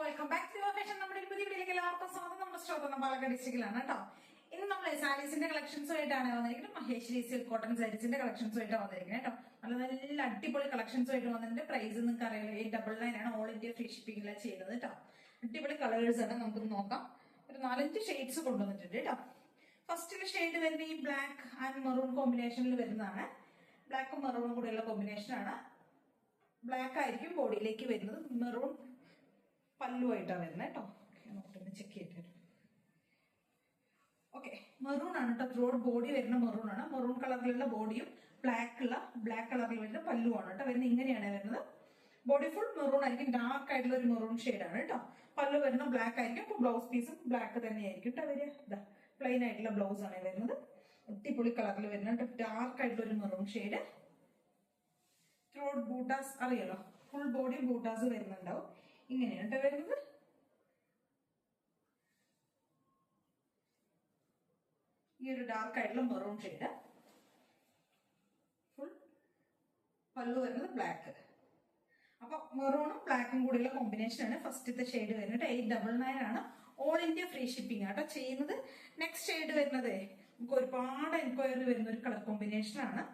Welcome back to fashion. നമ്മുടെ ഒരു പുതിയ വീഡിയോയിലേക്ക് എല്ലാവർക്കും സ്വാഗതം. നമ്മുടെ സ്റ്റോർ പാലക്കാട് ഡിസ്ട്രിക്റ്റിലാണ് കേട്ടോ. ഇന്ന് നമ്മൾ സാരീസിന്റെ കളക്ഷൻസുമായിട്ടാണ് വന്നിരിക്കുന്നത്. മഹേശ്വരി സിൽക്ക് കോട്ടൺ സാരീസിന്റെ കളക്ഷൻസുമായിട്ടാണ് വന്നിരിക്കുന്നത് കേട്ടോ. നല്ല അടിപൊളി കളക്ഷൻസുമായിട്ട് വന്നിട്ടുണ്ട്. പ്രൈസ് നിങ്ങൾക്ക് അറിയാലോ, 899 ആണ്. ഓൾ ഇന്ത്യ ഫ്രീ ഷിപ്പിംഗിലാണ് ചെയ്യുന്നത് കേട്ടോ. അടിപൊളി കളേഴ്സ് ആണ്. നമുക്ക് നോക്കാം. ഒരു 4-5 ഷെയ്ഡ്സ് കൊണ്ടുവന്നിട്ടുണ്ട് കേട്ടോ. ഫസ്റ്റിലെ ഷെയ്ഡ് വരുന്ന ഈ ബ്ലാക്ക് ആൻഡ് മെറൂൺ കോമ്പിനേഷനിൽ വരുന്നതാണ്. ബ്ലാക്കും മെറൂണും കൂടെയുള്ള കോമ്പിനേഷനാണ്. ബ്ലാക്ക് ആയിരിക്കും ബോഡിയിലേക്ക് വരുന്നത്. മെറൂൺ പല്ലുമായിട്ടാണ് വരുന്നത് കേട്ടോ. നോട്ടൊന്ന് ചെക്ക് ചെയ്തിട്ട്. ഓക്കെ, മെറൂൺ ആണ് കേട്ടോ. ത്രോഡ് ബോഡി വരുന്ന മെറൂൺ ആണ്. മെറൂൺ കളറിലുള്ള ബോഡിയും ബ്ലാക്ക് കളറിൽ വരുന്ന പല്ലുവാണ് കേട്ടോ വരുന്നത്. ഇങ്ങനെയാണ് വരുന്നത്. ബോഡി ഫുൾ മെറൂൺ ആയിരിക്കും. ഡാർക്ക് ആയിട്ടുള്ള ഒരു മെറൂൺ ഷെയ്ഡാണ് കേട്ടോ. പല്ലു വരുന്ന ബ്ലാക്ക് ആയിരിക്കും. അപ്പൊ ബ്ലൗസ് പീസും ബ്ലാക്ക് തന്നെയായിരിക്കും കേട്ടോ വരിക. ഇതാ പ്ലെയിൻ ആയിട്ടുള്ള ബ്ലൗസ് ആണ് വരുന്നത്. അടിപൊളി കളറിൽ വരുന്ന ഡാർക്ക് ആയിട്ടുള്ള ഒരു മെറൂൺ ഷെയ്ഡ്. ത്രോഡ് ബൂട്ടാസ് അറിയാലോ, ഫുൾ ബോഡി ബൂട്ടാസ് വരുന്നുണ്ടാവും. ഇങ്ങനെയാണ് കേട്ടോ വരുന്നത്. ഈ ഒരു ഡാർക്ക് ആയിട്ടുള്ള മെറൂൺ ഷെയ്ഡ്. ഫുൾ പല്ലു വരുന്നത് ബ്ലാക്ക്. അപ്പൊ മെറൂണും ബ്ലാക്കും കൂടിയുള്ള കോമ്പിനേഷൻ ആണ് ഫസ്റ്റത്തെ ഷെയ്ഡ് വരുന്നത്. 899 ആണ്. ഓൾ ഇന്ത്യ ഫ്രീ ഷിപ്പിംഗ് ആട്ടോ ചെയ്യുന്നത്. നെക്സ്റ്റ് ഷെയ്ഡ് വരുന്നത് നമുക്ക് ഒരുപാട് എൻക്വയറി വരുന്ന ഒരു കളർ കോമ്പിനേഷൻ ആണ്.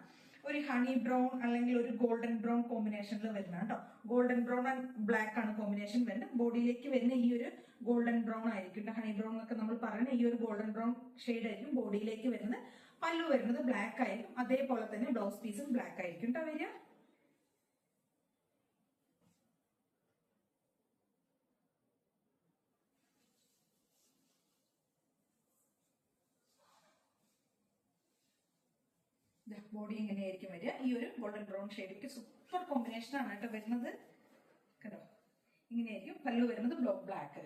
ഒരു ഹണി ബ്രൗൺ അല്ലെങ്കിൽ ഒരു ഗോൾഡൻ ബ്രൗൺ കോമ്പിനേഷനിൽ വരുന്ന കേട്ടോ. ഗോൾഡൻ ബ്രൗൺ ആൻഡ് ബ്ലാക്ക് ആണ് കോമ്പിനേഷൻ വരുന്നത്. ബോഡിയിലേക്ക് വരുന്ന ഈ ഒരു ഗോൾഡൻ ബ്രൗൺ ആയിരിക്കും. ഹണി ബ്രൗൺ എന്നൊക്കെ നമ്മൾ പറയുന്ന ഈ ഒരു ഗോൾഡൻ ബ്രൗൺ ഷെയ്ഡ് ആയിരിക്കും ബോഡിയിലേക്ക് വരുന്നത്. പല്ലു വരുന്നത് ബ്ലാക്ക് ആയിരിക്കും. അതേപോലെ തന്നെ ബ്ലൗസ് പീസും ബ്ലാക്ക് ആയിരിക്കും കേട്ടോ വരിക. ബോഡി ഇങ്ങനെയായിരിക്കും വരിക. ഈ ഒരു ഗോൾഡൻ ബ്രൗൺ ഷെയ്ഡിലേക്ക് സൂപ്പർ കോമ്പിനേഷൻ ആണ് കേട്ടോ വരുന്നത്. കേട്ടോ, ഇങ്ങനെയായിരിക്കും പല്ലു വരുന്നത് ബ്ലാക്ക്.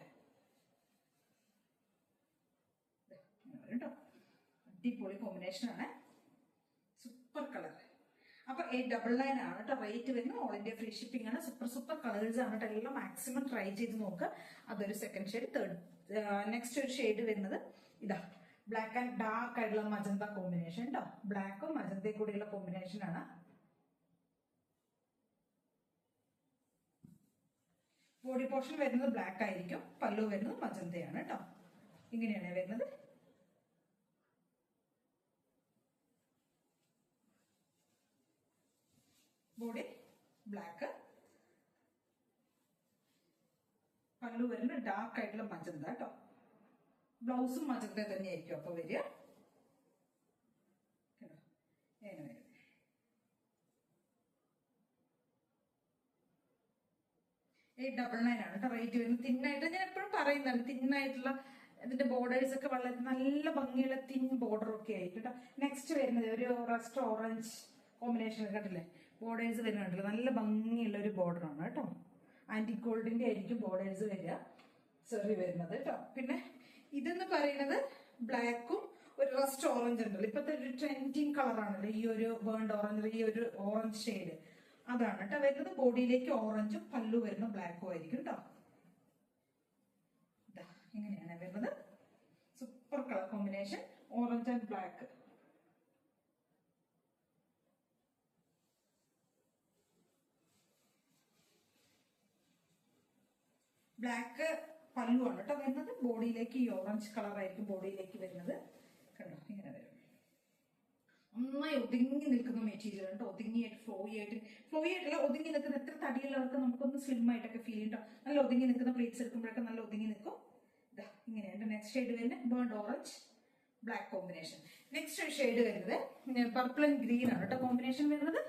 കേട്ടോ, അടിപൊളി കോമ്പിനേഷൻ ആണ്. Super colour. അപ്പൊ 899 ആണ് കേട്ടോ റേറ്റ് വരുന്നത്. ഓൾ ഇന്ത്യ ഫ്രീ ഷിപ്പിംഗ് ആണ്. സൂപ്പർ കളേഴ്സ് ആണ് കേട്ടോ. എല്ലാം മാക്സിമം ട്രൈ ചെയ്ത് നോക്കുക. അതൊരു സെക്കൻഡ് ഷെയ്ഡ്. നെക്സ്റ്റ് ഒരു ഷെയ്ഡ് വരുന്നത് ഇതാ ബ്ലാക്ക് ആൻഡ് ഡാർക്ക് ആയിട്ടുള്ള മജന്ത കോമ്പിനേഷൻ കേട്ടോ. ബ്ലാക്കും മജന്തയും കൂടിയുള്ള കോമ്പിനേഷൻ ആണ്. ബോഡി പോർഷൻ വരുന്നത് ബ്ലാക്ക് ആയിരിക്കും. പല്ലു വരുന്നത് മജന്തയാണ് കേട്ടോ. ഇങ്ങനെയാണ് വരുന്നത്. ബോഡി ബ്ലാക്ക്, പല്ലു വരുന്നത് ഡാർക്ക് ആയിട്ടുള്ള മജന്ത കേട്ടോ. ബ്ലൗസും മജന്ത തന്നെയായിരിക്കും അപ്പൊ വരിക. 899 ആണ് കേട്ടോ റേറ്റ് വരുന്നത്. തിന്നായിട്ട് ഞാൻ എപ്പോഴും പറയുന്നുണ്ട്, തിന്നായിട്ടുള്ള ഇതിന്റെ ബോർഡേഴ്സ് ഒക്കെ വളരെ നല്ല ഭംഗിയുള്ള തിൻ ബോർഡർ ഒക്കെ ആയിരിക്കും കേട്ടോ. നെക്സ്റ്റ് വരുന്നത് ഒരു റസ്റ്റ് ഓറഞ്ച് കോമ്പിനേഷൻ കണ്ടില്ലേ, ബോർഡേഴ്സ് വരുന്നുണ്ടല്ലോ. നല്ല ഭംഗിയുള്ള ഒരു ബോർഡർ ആണ് കേട്ടോ. ആന്റി ഗോൾഡിന്റെ ആയിരിക്കും ബോർഡേഴ്സ് വരിക, സെറി വരുന്നത് കേട്ടോ. പിന്നെ ഇതെന്ന് പറയുന്നത് ബ്ലാക്കും ഒരു റസ്റ്റ് ഓറഞ്ച് ഉണ്ടല്ലോ, ഇപ്പത്തെ ഒരു ട്രെൻഡിങ് കളറാണല്ലോ ഈ ഒരു ബേൺഡ് ഓറഞ്ച്, ഈ ഒരു ഓറഞ്ച് ഷെയ്ഡ് അതാണ് കേട്ടോ വരുന്നത്. ബോഡിയിലേക്ക് ഓറഞ്ചും പല്ലു വരുന്ന ബ്ലാക്കും ആയിരിക്കും കേട്ടോ. ഇങ്ങനെയാണ് വരുന്നത്. Super colour combination, orange and black. Black പല്ലുവാണ് കേട്ടോ വരുന്നത്. ബോഡിയിലേക്ക് ഈ ഓറഞ്ച് കളർ ആയിരിക്കും ബോഡിയിലേക്ക് വരുന്നത്. കണ്ടോ, ഇങ്ങനെ വരും. നന്നായി ഒതുങ്ങി നിൽക്കുന്ന മെറ്റീരിയൽ കേട്ടോ. ഒതുങ്ങിയായിട്ട് ഫ്ലോയി ആയിട്ടല്ല, ഒതുങ്ങി നിൽക്കുന്ന എത്ര തടിയുള്ളവർക്ക് നമുക്കൊന്ന് സ്ലിം ആയിട്ടൊക്കെ ഫീൽ ചെയ്യും കേട്ടോ. നല്ല ഒതുങ്ങി നിൽക്കുന്ന പ്ലേറ്റ്സ് എടുക്കുമ്പോഴൊക്കെ നല്ല ഒതുങ്ങി നിൽക്കും. ഇതാ ഇങ്ങനെയാണ്. നെക്സ്റ്റ് ഷെയ്ഡ് വരുന്നത് burnt orange black combination. Next shade വരുന്നത് പർപ്പിൾ ആൻഡ് ഗ്രീൻ ആണ് കേട്ടോ കോമ്പിനേഷൻ വരുന്നത്.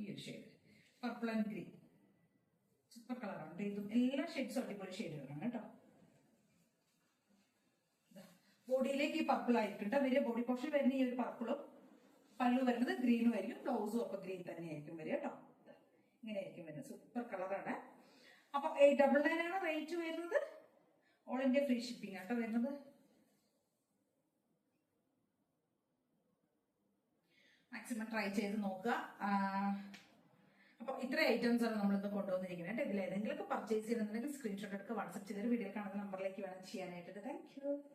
ഈ ഒരു shade purple and green super കളറാണ്. ഇതും എല്ലാ ഷെയ്ഡ്സും അടിപൊളി ഷെയ്ഡുകളാണ് കേട്ടോ. ബോഡിയിലേക്ക് ഈ പർപ്പിൾ ആയിരിക്കും കേട്ടോ വരിക. ബോഡി പോർഷൻ വരുന്ന ഈ ഒരു പർപ്പിളും പല്ലു വരുന്നത് ഗ്രീനും ആയിരിക്കും. ബ്ലൗസും ഒക്കെ ഗ്രീൻ തന്നെയായിരിക്കും വരിക കേട്ടോ. ഇങ്ങനെയായിരിക്കും വരുന്നത്. സൂപ്പർ കളറാണ്. അപ്പൊ 899 ആണ് റേറ്റ് വരുന്നത്. ഓൾ ഇന്ത്യ ഫ്രീ ഷിപ്പിംഗ് ആട്ടോ വരുന്നത്. മാക്സിമം ട്രൈ ചെയ്ത് നോക്കുക. അപ്പൊ ഇത്ര ഐറ്റംസ് ആണ് നമ്മളിന്ന് കൊണ്ടുവന്നിരിക്കുന്നത്. ഇതിൽ ഏതെങ്കിലും പർച്ചേസ് ചെയ്യണമെന്നുണ്ടെങ്കിൽ സ്ക്രീൻഷോട്ട് എടുക്കുക, വാട്സ്ആപ്പ് ചെയ്തൊരു വീഡിയോ കാണുന്ന നമ്പറിലേക്ക് വേണം ചെയ്യാനായിട്ട്. Thank you.